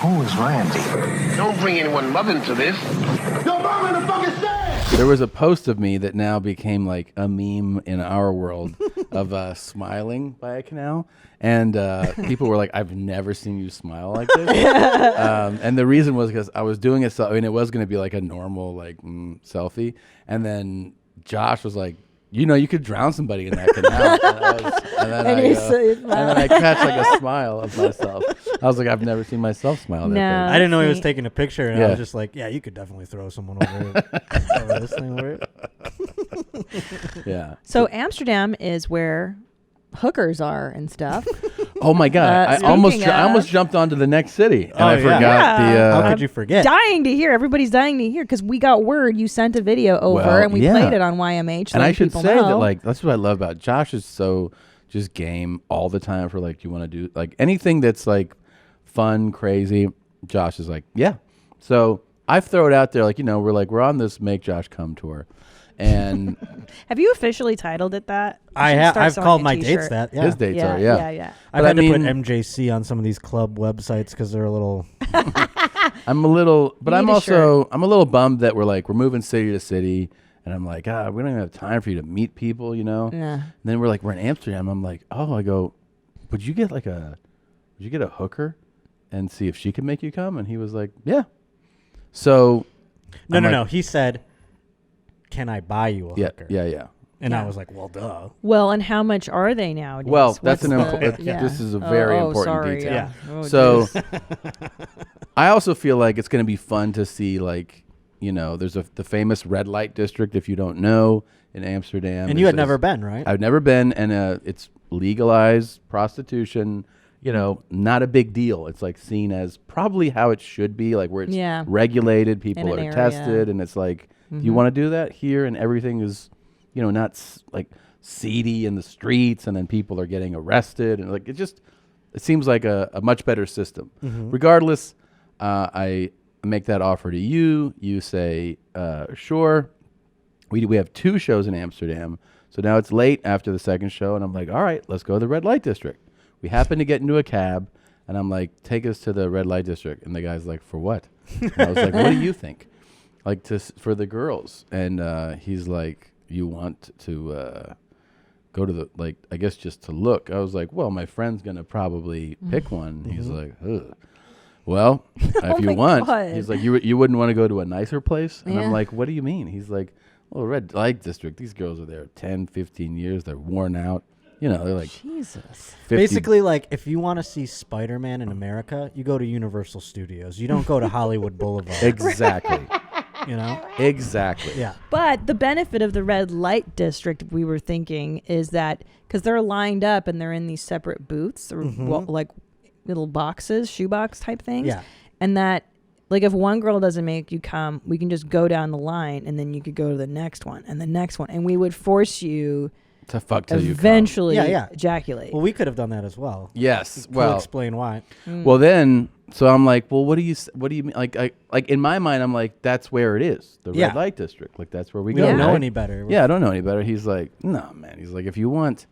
Who is Randy? Don't bring anyone mother into this. Your mom in the fucking stand! There was a post of me that now became like a meme in our world of smiling by a canal. And people were like, I've never seen you smile like this. And the reason was because I was doing it. I mean, it was going to be like a normal like selfie. And then Josh was like, you know, you could drown somebody in that canal. And then I catch like a smile of myself. I was like, I've never seen myself smile that big. I didn't know he was taking a picture, and I was just like, yeah, you could definitely throw someone over this thing over it. Yeah. So Amsterdam is where hookers are and stuff. Oh my God! I almost jumped onto the next city, and I forgot the. How could you forget? Dying to hear. Everybody's dying to hear because we got word you sent a video over and we played it on YMH. And I should say that like that's what I love about Josh is so just game all the time for like you want to do like anything that's like fun, crazy. Josh is like So I throw it out there like we're on this Make Josh Come tour. And have you officially titled it that? I've called my dates that. Yeah. His dates are. I've had to put MJC on some of these club websites because they're a little. I'm a little bummed that we're moving city to city, and I'm like, we don't even have time for you to meet people, Yeah. And then we're in Amsterdam. I'm like, I go, would you get a hooker, and see if she can make you come? And he was like, yeah. So. No. He said, can I buy you a hooker? Yeah. And I was like, well, duh. Well, and how much are they nowadays? Well, that's this is a very important detail. Yeah. Oh, so I also feel like it's going to be fun to see there's the famous red light district, if you don't know, in Amsterdam. And you had never been, right? I've never been, and it's legalized prostitution. Not a big deal. It's like seen as probably how it should be, like where it's regulated, people are tested, and it's like, do you want to do that here? And everything is, not like seedy in the streets, and then people are getting arrested, and like it seems like a much better system. Regardless, I make that offer to you. You say, sure. We have 2 shows in Amsterdam, so now it's late after the second show, and I'm like, all right, let's go to the red light district. We happen to get into a cab, and I'm like, take us to the red light district. And the guy's like, for what? And I was like, what do you think? Like for the girls. And he's like, you want to go to I guess just to look. I was like, well, my friend's going to probably pick one. He's like, ugh. Well, if you want. God. He's like, you wouldn't want to go to a nicer place? And I'm like, what do you mean? He's like, well, red light district, these girls are there 10, 15 years. They're worn out. They're like Jesus. Basically, like if you want to see Spider-Man in America, you go to Universal Studios. You don't go to Hollywood Boulevard. Exactly. Exactly. Yeah. But the benefit of the red light district, we were thinking, is that because they're lined up and they're in these separate booths or like little boxes, shoebox type things. Yeah. And that, like, if one girl doesn't make you come, we can just go down the line, and then you could go to the next one and the next one, and we would force you to fuck till eventually ejaculate. Well, we could have done that as well. Yes. We'll explain why. Well, then, so I'm like, well, what do you mean? Like in my mind, I'm like, that's where it is, the red light district. Like that's where we go. We don't know any better. I don't know any better. He's like, no, man. He's like, if you want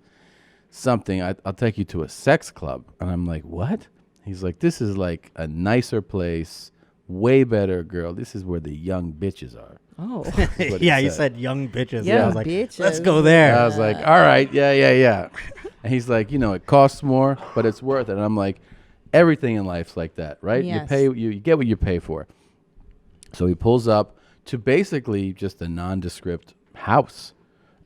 something, I'll take you to a sex club. And I'm like, what? He's like, this is like a nicer place, way better, girl. This is where the young bitches are. Oh. Yeah, you said young bitches. Young I was like, bitches. let's go there. I was like, all right, yeah. And he's like, it costs more, but it's worth it. And I'm like, everything in life's like that, right? Yes. You get what you pay for. So he pulls up to basically just a nondescript house.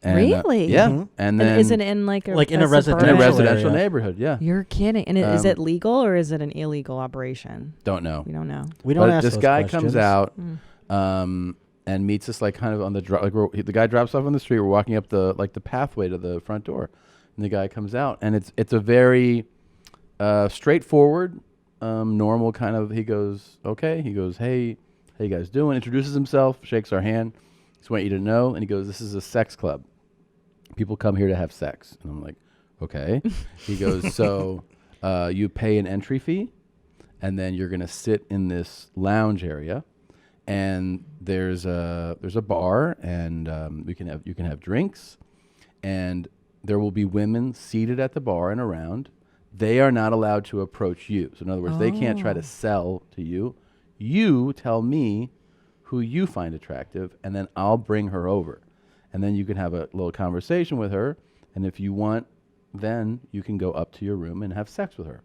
And, really? Yeah. Mm-hmm. And then is it in like in a residential neighborhood? Yeah. You're kidding. And is it legal or is it an illegal operation? Don't know. We don't know. We don't ask this those guy questions. comes out and meets us like kind of on the the guy drops off on the street. We're walking up the pathway to the front door, and the guy comes out, and it's a very straightforward, normal kind of. He goes, okay. He goes, hey, how you guys doing? Introduces himself, shakes our hand. Just want you to know, and he goes, this is a sex club. People come here to have sex, and I'm like, okay. He goes, so you pay an entry fee, and then you're gonna sit in this lounge area. And there's a bar, and you can have drinks, and there will be women seated at the bar and around. they are not allowed to approach you. So in other words, they can't try to sell to you. You tell me who you find attractive, and then I'll bring her over. And then you can have a little conversation with her. And if you want, then you can go up to your room and have sex with her.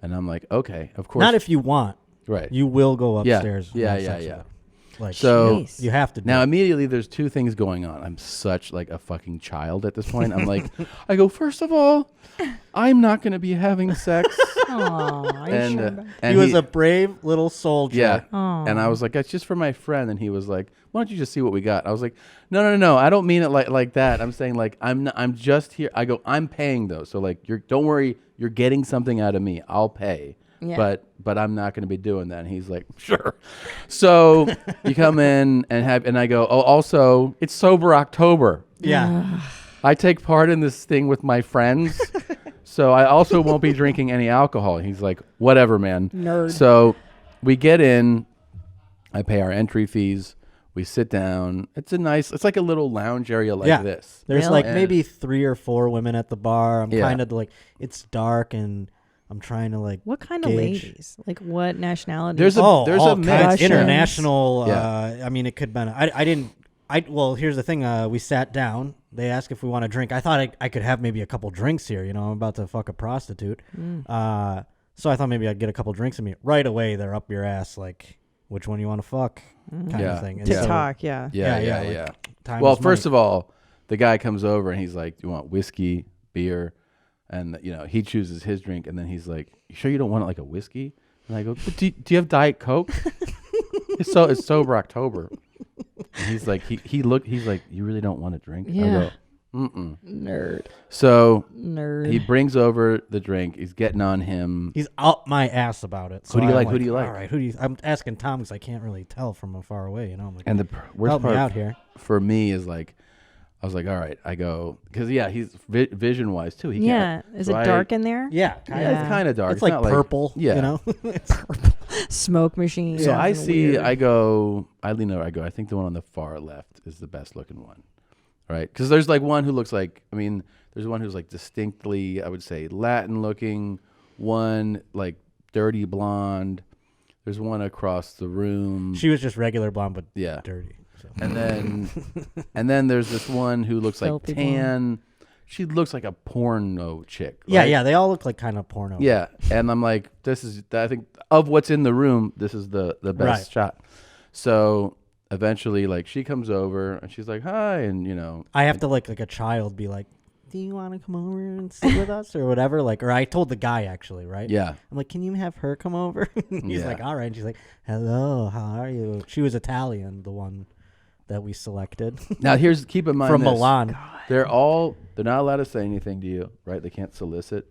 And I'm like, okay, of course. Not if you want. Right. You will go upstairs. Yeah. Like, so you have to do now it. immediately there's two things going on. I'm such like a fucking child at this point. I'm like, I go, first of all, I'm not going to be having sex. And he was a brave little soldier. Yeah. And I was like, that's just for my friend. And he was like, why don't you just see what we got? I was like, no. I don't mean it like that. I'm saying like, I'm just here. I go, I'm paying though. So like, don't worry. You're getting something out of me. I'll pay. Yeah. But I'm not going to be doing that. And he's like, sure. So you come in and I go, oh, also it's sober October. Yeah. I take part in this thing with my friends. So I also won't be drinking any alcohol. He's like, whatever, man. Nerd. So we get in, I pay our entry fees. We sit down. It's like a little lounge area like this. There's like maybe 3 or 4 women at the bar. I'm kind of like, it's dark and I'm trying to like. What kind of ladies? Like what nationality? There's a mix. International. I mean, it could be. Well, here's the thing. We sat down. They asked if we want to drink. I thought I could have maybe a couple drinks here. You know, I'm about to fuck a prostitute. So I thought maybe I'd get a couple drinks in me. Right away, they're up your ass. Like, which one you want to fuck? Kind of thing. And TikTok, Yeah. Well, first of all, the guy comes over and he's like, "Do you want whiskey, beer?" And he chooses his drink, and then he's like, "You sure you don't want it like a whiskey?" And I go, "Do you have Diet Coke?" It's sober October. And he's like, he's like, "You really don't want to drink?" Yeah. I go, "Mm-mm." Nerd. So Nerd. he brings over the drink. He's getting on him. He's up my ass about it. So Who do you like? Who do you like? All right, I'm asking Tom because I can't really tell from far away. I'm like, And the worst help part me out here. For me is like, I was like, all right. I go because he's vision wise too. He can't. Is it dark in there? Yeah, it's kind of dark. It's like not purple. Yeah, It's purple. Smoke machine. So I see. I lean over. I go. I think the one on the far left is the best looking one, right? Because there's like one who looks like. I mean, there's one who's like distinctly, I would say, Latin looking. One like dirty blonde. There's one across the room. She was just regular blonde, but dirty. So. And then there's this one who looks like tan. She looks like a porno chick. Right? Yeah. They all look like kind of porno. Yeah, and I'm like, I think of what's in the room, this is the best shot. So eventually, like, she comes over and she's like, "Hi," and I have to like a child be like, "Do you want to come over and sit with us or whatever?" Like, or I told the guy actually, right? Yeah. I'm like, "Can you have her come over?" He's like, "All right." And she's like, "Hello, how are you?" She was Italian, the one that we selected. Now keep in mind from this. Milan. They're not allowed to say anything to you, right? They can't solicit,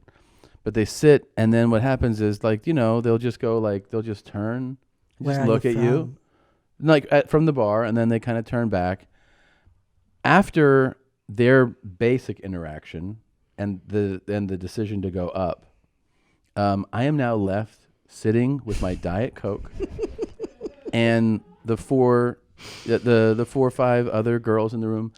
but they sit, and then what happens is like they'll just go like they'll just turn, just look at you, like from the bar, and then they kind of turn back. After their basic interaction and the decision to go up, I am now left sitting with my Diet Coke and the 4 or 5 other girls in the room,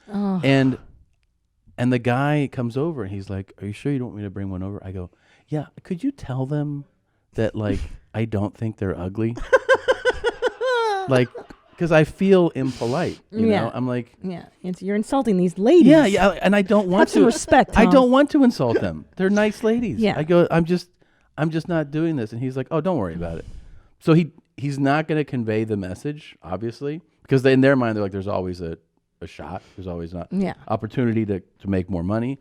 and the guy comes over and he's like, "Are you sure you don't want me to bring one over?" I go, "Yeah, could you tell them that like I don't think they're ugly?" Like, because I feel impolite, you know. I'm like, you're insulting these ladies. Yeah, and I don't want Have some respect, Tom. I don't want to insult them. They're nice ladies. Yeah. I go, I'm just not doing this, and he's like, "Oh, don't worry about it." So he's not going to convey the message, obviously, because in their mind they're like, there's always a shot. There's always not opportunity to make more money.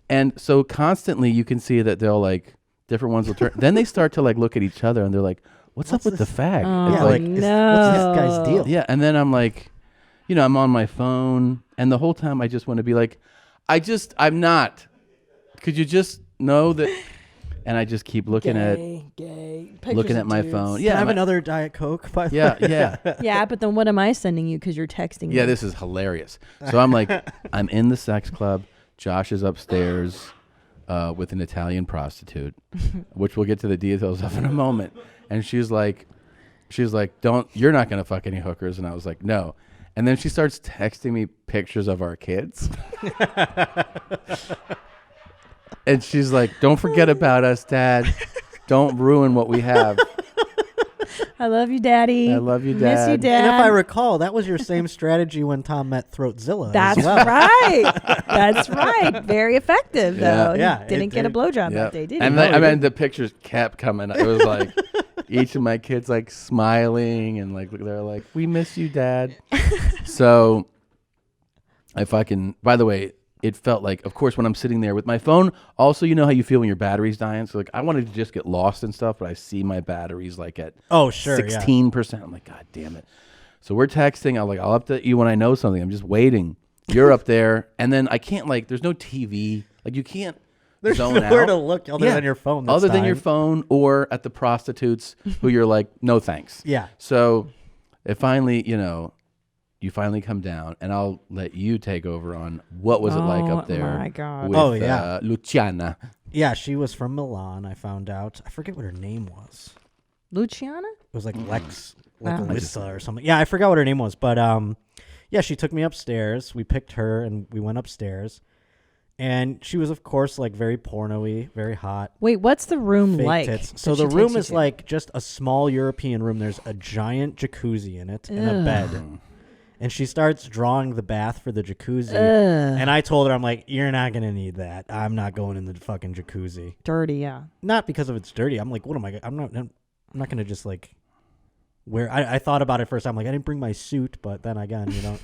And so constantly you can see that they'll like different ones will turn. Then they start to like look at each other and they're like, what's up with the fag? It's like, what's this guy's deal? Yeah. And then I'm like, I'm on my phone and the whole time I just want to be like, I'm not. Could you just know that? And I just keep looking looking at my phone. Yeah, I have another Diet Coke. Yeah. Yeah, but then what am I sending you? Because you're texting me. Yeah, this is hilarious. So I'm like, I'm in the sex club. Josh is upstairs with an Italian prostitute, which we'll get to the details of in a moment. And she's like, you're not gonna fuck any hookers. And I was like, no. And then she starts texting me pictures of our kids. And she's like, don't forget about us, Dad. Don't ruin what we have. I love you, Daddy. I love you, Dad. Miss you, Dad. And if I recall, that was your same strategy when Tom met Throatzilla. That's as well. right. That's right. Very effective, though. Yeah. He didn't get a blowjob that day, did he? And then, I mean, the pictures kept coming. It was like each of my kids like smiling and like they're like, "We miss you, Dad." So, if I can, by the way, it felt like, of course, when I'm sitting there with my phone. Also, you know how you feel when your battery's dying. So, like, I wanted to just get lost and stuff, but I see my batteries like at 16%. I'm like, God damn it. So we're texting. I'll update you when I know something. I'm just waiting. You're up there, and then I can't there's no TV. Like you can't. There's zone nowhere out. to look other than your phone. Other than your phone, or at the prostitutes who you're like, no thanks. Yeah. So it finally, you finally come down, and I'll let you take over on what was it like up there. Oh my God. With, Luciana. Yeah, she was from Milan. I found out. I forget what her name was. Luciana? It was like Lex, like Alyssa or something. Yeah, I forgot what her name was, but yeah, she took me upstairs. We picked her, and we went upstairs. And she was, of course, like very porno-y, very hot. Wait, what's the room like? Tits. So the room is like just a small European room. There's a giant jacuzzi in it and a bed. And she starts drawing the bath for the jacuzzi. And I told her, I'm like, you're not going to need that. I'm not going in the fucking jacuzzi. Dirty, yeah. Not because of it's dirty. I'm like, what am I? I'm not going to just like wear. I thought about it first. I'm like, I didn't bring my suit, but then again, you don't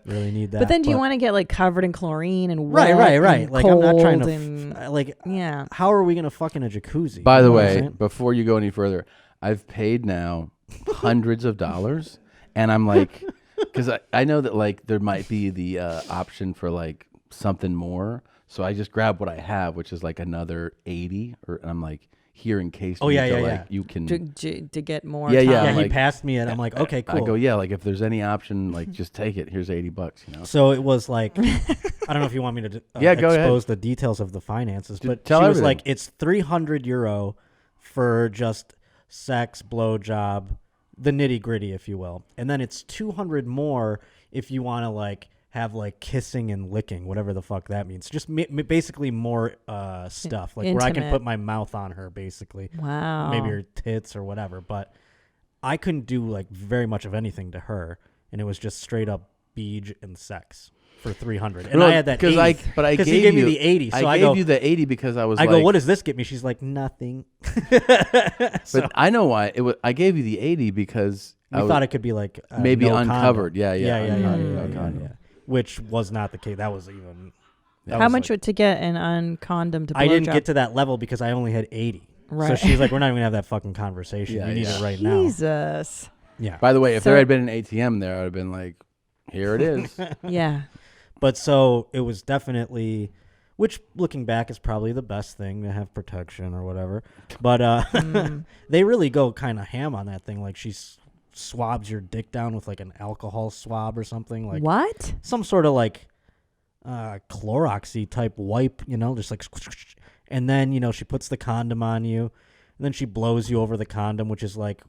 really need that. But then do you want to get like covered in chlorine and right? And like I'm not trying to yeah. How are we gonna fuck in a jacuzzi? By the way, before you go any further, I've paid now hundreds of dollars, and I'm like, because I know that like there might be the option for like something more, so I just grab what I have, which is like another 80, and I'm like, here in case. You can to get more. Yeah. time. He passed me, and I'm like, okay, cool. I go, yeah, like if there's any option, like just take it. Here's $80. So it was like, I don't know if you want me to expose the details of the finances, but she was like, it's €300 for just sex, blowjob, the nitty gritty, if you will, and then it's 200 more if you want to like have like kissing and licking, whatever the fuck that means. Just basically more stuff, like where I can put my mouth on her, basically. Wow. Maybe her tits or whatever. But I couldn't do like very much of anything to her, and it was just straight up beej and sex for 300. And I had that 80. Because he gave me the 80. So I gave you the 80 because I was I go, what does this get me? She's like, nothing. But I know why. I gave you the 80 because I thought it could be like maybe no uncovered. Condom. Yeah. Which was not the case. That was even. How much would to get an uncondom to blowjob? I didn't get to that level because I only had 80. Right. So she's like, we're not even going to have that fucking conversation. You need it right now. Jesus. Yeah. By the way, if there had been an ATM there, I would have been like, here it is. Yeah. But so it was definitely, which looking back is probably the best thing to have protection or whatever. But they really go kind of ham on that thing. Like she's swabs your dick down with like an alcohol swab or something, like what? Some sort of like Cloroxy type wipe, just like, and then she puts the condom on you, and then she blows you over the condom, which is like,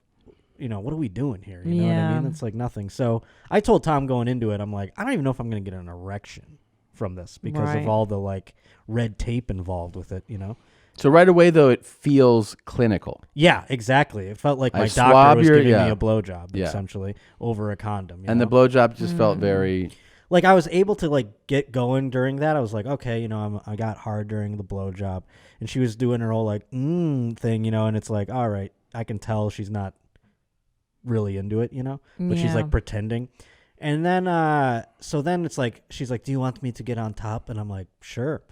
what are we doing here? You know what I mean? It's like nothing. So I told Tom going into it, I'm like, I don't even know if I'm gonna get an erection from this because of all the like red tape involved with it, So right away, though, it feels clinical. Yeah, exactly. It felt like my doctor was giving me a blowjob, essentially, over a condom. And the blowjob just felt very... Like, I was able to, like, get going during that. I was like, okay, I got hard during the blowjob. And she was doing her whole, like, thing, and it's like, all right, I can tell she's not really into it, But she's, like, pretending. And then, so then it's like, she's like, do you want me to get on top? And I'm like, sure.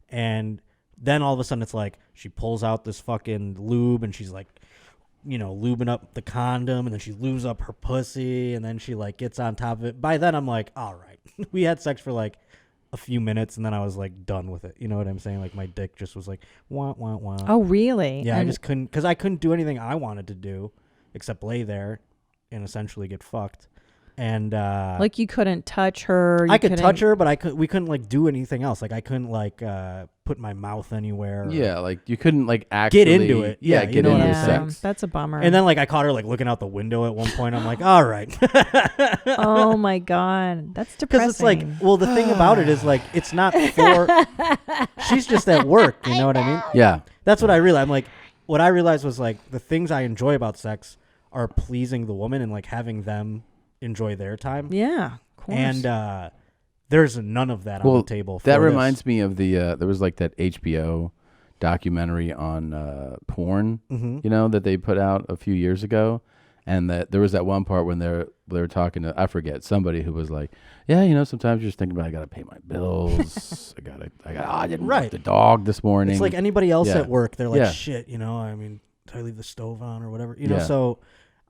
And... then all of a sudden it's like she pulls out this fucking lube and she's like, lubing up the condom, and then she lubes up her pussy, and then she like gets on top of it. By then I'm like, all right. We had sex for like a few minutes, and then I was like done with it. You know what I'm saying? Like my dick just was like, wah, wah, wah. Oh, really? Yeah, I just couldn't, because I couldn't do anything I wanted to do except lay there and essentially get fucked. And like you couldn't touch her. I could touch her, but we couldn't like do anything else. Like I couldn't like put my mouth anywhere. Yeah, like you couldn't like actually get into it. Yeah, get into sex. That's a bummer. And then like I caught her like looking out the window at one point. I'm like, all right. Oh my God, that's depressing. Because it's like, well, the thing about it is like it's not for. She's just at work. You know what I mean? Yeah. That's what I realized. I'm like, what I realized was like the things I enjoy about sex are pleasing the woman and like having them enjoy their time. Yeah, of course. And there's none of that on the table. That reminds me of the there was like that HBO documentary on porn, you know, that they put out a few years ago, and that there was that one part when they were talking to, I forget, somebody who was like, yeah, you know, sometimes you're just thinking about, I gotta pay my bills, I didn't walk the dog this morning. It's like anybody else at work. They're like, shit, you know, I mean, did I leave the stove on or whatever, you know? So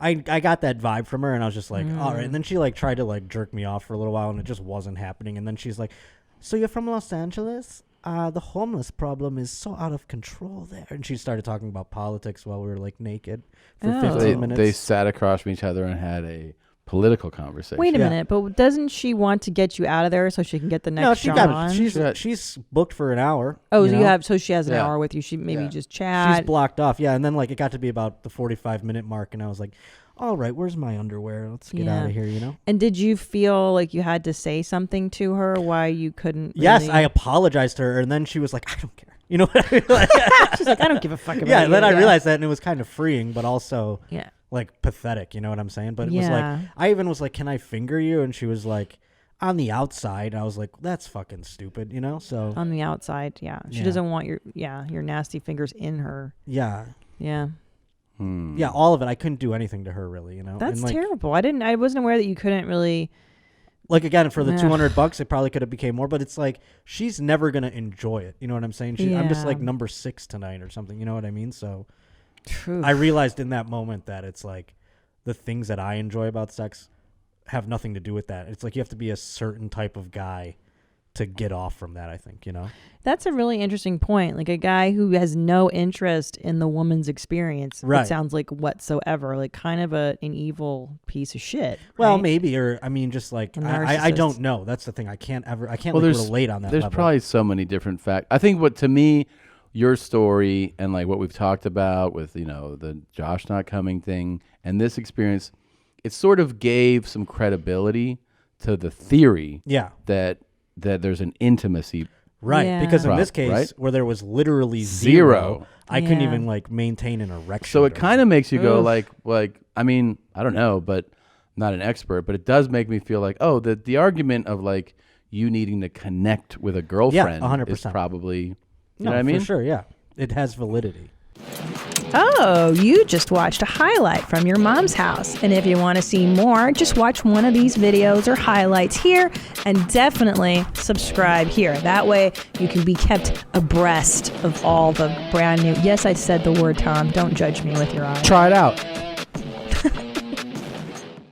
I got that vibe from her, and I was just like, all right. And then she like tried to like jerk me off for a little while, and it just wasn't happening. And then she's like, so you're from Los Angeles? The homeless problem is so out of control there. And she started talking about politics while we were like naked for 15 minutes. They sat across from each other and had a political conversation. Wait a minute, but doesn't she want to get you out of there so she can get the next show on? She's booked for an hour. Oh, so she has an hour with you. She maybe just chat. She's blocked off. Yeah, and then like it got to be about the 45-minute mark, and I was like, all right, where's my underwear? Let's get out of here, you know? And did you feel like you had to say something to her why you couldn't Yes, I apologized to her, and then she was like, I don't care. You know what I mean? Like, she's like, I don't give a fuck about you. Yeah, and then I realized that, and it was kind of freeing, but also yeah, like pathetic, you know what I'm saying? But it was like, I even was like, can I finger you? And she was like, on the outside. And I was like, that's fucking stupid, you know? So on the outside, she doesn't want your nasty fingers in her. Yeah. Yeah. Yeah, all of it. I couldn't do anything to her, really, you know? That's like, terrible. I wasn't aware that you couldn't really. Like, again, for the $200, it probably could have became more, but it's like, she's never going to enjoy it. You know what I'm saying? I'm just like number 6 tonight or something. You know what I mean? So True. I realized in that moment that it's like the things that I enjoy about sex have nothing to do with that. It's like you have to be a certain type of guy to get off from that, I think, you know? That's a really interesting point. Like a guy who has no interest in the woman's experience, it sounds like whatsoever, like kind of an evil piece of shit. Well, right? maybe, or I mean, just like, I don't know. That's the thing. I can't relate on that There's level. probably so many different facts. I think to me, your story and like what we've talked about with, you know, the Josh not coming thing and this experience, it sort of gave some credibility to the theory that there's an intimacy. Right, yeah. because in this case, where there was literally zero, I couldn't even like maintain an erection. So it kind of makes you go like, I mean, I don't know, but I'm not an expert, but it does make me feel like, oh, the argument of like you needing to connect with a girlfriend 100%. is probably, you know what I mean? For sure, yeah. It has validity. Oh, you just watched a highlight from your mom's house. And if you want to see more, just watch one of these videos or highlights here and definitely subscribe here. That way you can be kept abreast of all the brand new. Yes, I said the word, Tom. Don't judge me with your eyes. Try it out.